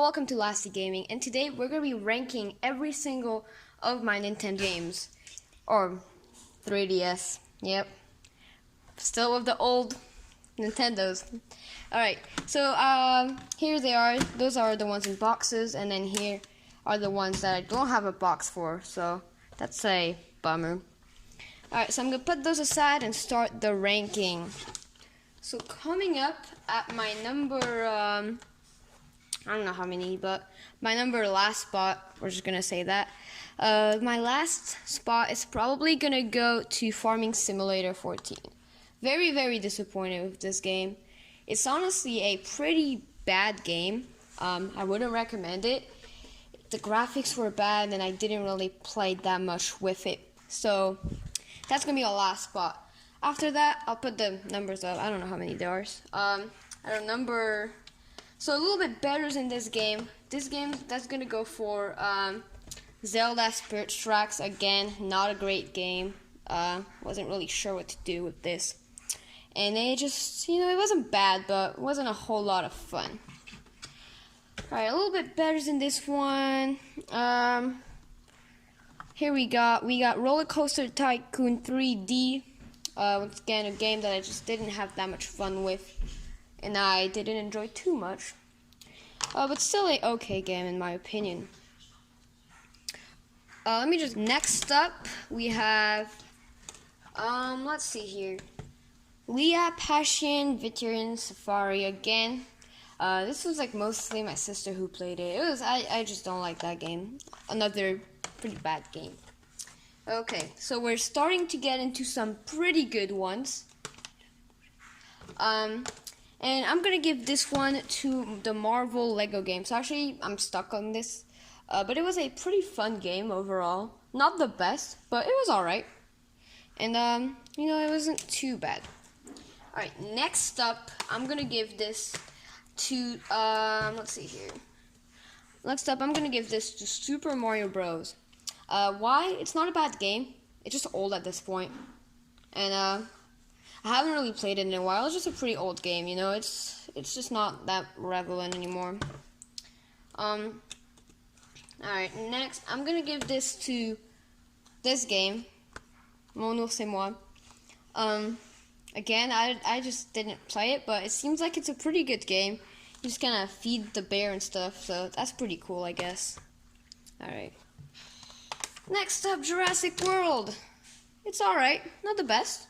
welcome to Lasty Gaming, and today we're going to be ranking every single of my Nintendo games, or 3DS, yep, still with the old Nintendos. Alright, so here they are. Those are the ones in boxes, and then here are the ones that I don't have a box for, so that's a bummer. Alright, so I'm going to put those aside and start the ranking. So coming up at my number, I don't know how many, but my number last spot, we're just going to say that. My last spot is probably going to go to Farming Simulator 14. Very, very disappointed with this game. It's honestly a pretty bad game. I wouldn't recommend it. The graphics were bad and I didn't really play that much with it. So that's going to be our last spot. After that, I'll put the numbers up. I don't know how many there are. I don't number. So a little bit better in this game. This game, that's going to go for Zelda Spirit Tracks. Again, not a great game. Wasn't really sure what to do with this. And it just, it wasn't bad, but it wasn't a whole lot of fun. Alright, a little bit better than this one. Here we got Roller Coaster Tycoon 3D. Once again, a game that I just didn't have that much fun with, and I didn't enjoy too much. But still a okay game in my opinion. Next up, we have, let's see here. Leah Passion Veteran Safari again. This was like mostly my sister who played it. I just don't like that game. Another pretty bad game. Okay, so we're starting to get into some pretty good ones. And I'm gonna give this one to the Marvel Lego game. So actually, I'm stuck on this. But it was a pretty fun game overall. Not the best, but it was alright. And, it wasn't too bad. Alright, next up, I'm gonna give this to, let's see here. Next up, I'm gonna give this to Super Mario Bros. Why? It's not a bad game. It's just old at this point. And, I haven't really played it in a while. It's just a pretty old game, It's just not that relevant anymore. Alright, next, I'm gonna give this to this game. Mon ours et moi. Again, I just didn't play it, but it seems like it's a pretty good game. You just kind of feed the bear and stuff, so that's pretty cool, I guess. Alright. Next up, Jurassic World. It's alright, not the best.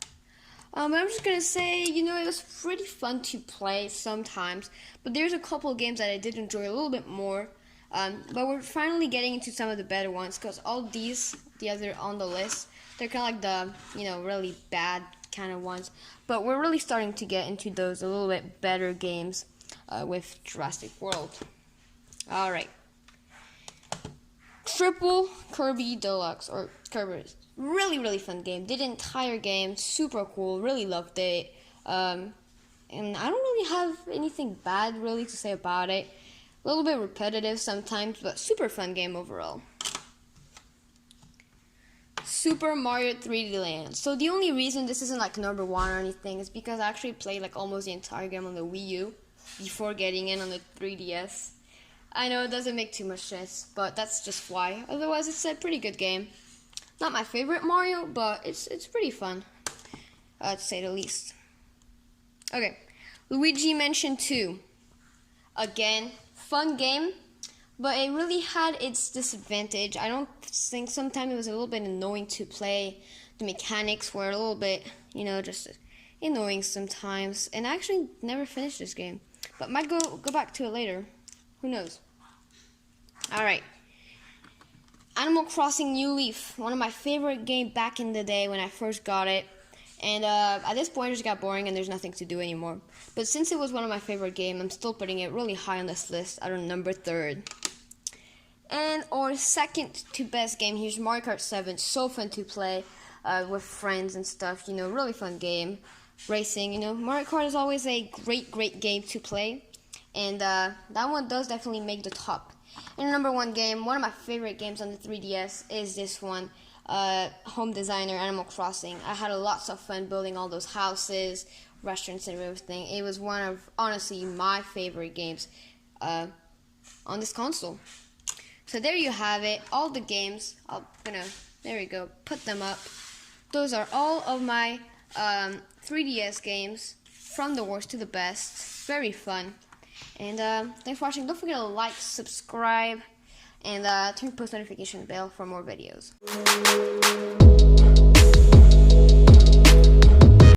I'm just gonna say, it was pretty fun to play sometimes, but there's a couple of games that I did enjoy a little bit more. But we're finally getting into some of the better ones, because all these, the other on the list, they're kind of like the, really bad kind of ones. But we're really starting to get into those a little bit better games with Jurassic World. Alright. Triple Kirby Deluxe, or Kirby. Really, really fun game. Did the entire game. Super cool. Really loved it. And I don't really have anything bad really to say about it. A little bit repetitive sometimes, but super fun game overall. Super Mario 3D Land. So the only reason this isn't like number one or anything is because I actually played like almost the entire game on the Wii U before getting in on the 3DS. I know it doesn't make too much sense, but that's just why. Otherwise, it's a pretty good game. Not my favorite Mario, but it's pretty fun, to say the least. Okay, Luigi Mansion 2. Again, fun game, but it really had its disadvantage. I don't think sometimes it was a little bit annoying to play. The mechanics were a little bit, just annoying sometimes. And I actually never finished this game, but might go back to it later. Who knows? Alright. Animal Crossing New Leaf. One of my favorite games back in the day when I first got it. And at this point it just got boring and there's nothing to do anymore. But since it was one of my favorite games, I'm still putting it really high on this list. I don't know, number 3rd. And our second to best game, here's Mario Kart 7. So fun to play with friends and stuff. Really fun game. Racing, Mario Kart is always a great game to play. And that one does definitely make the top. And number 1 game, one of my favorite games on the 3DS is this one. Home Designer Animal Crossing. I had lots of fun building all those houses, restaurants and everything. It was one of, honestly, my favorite games on this console. So there you have it, all the games. There we go, put them up. Those are all of my 3DS games, from the worst to the best. Very fun. And thanks for watching. Don't forget to like, subscribe, and turn post notification bell for more videos.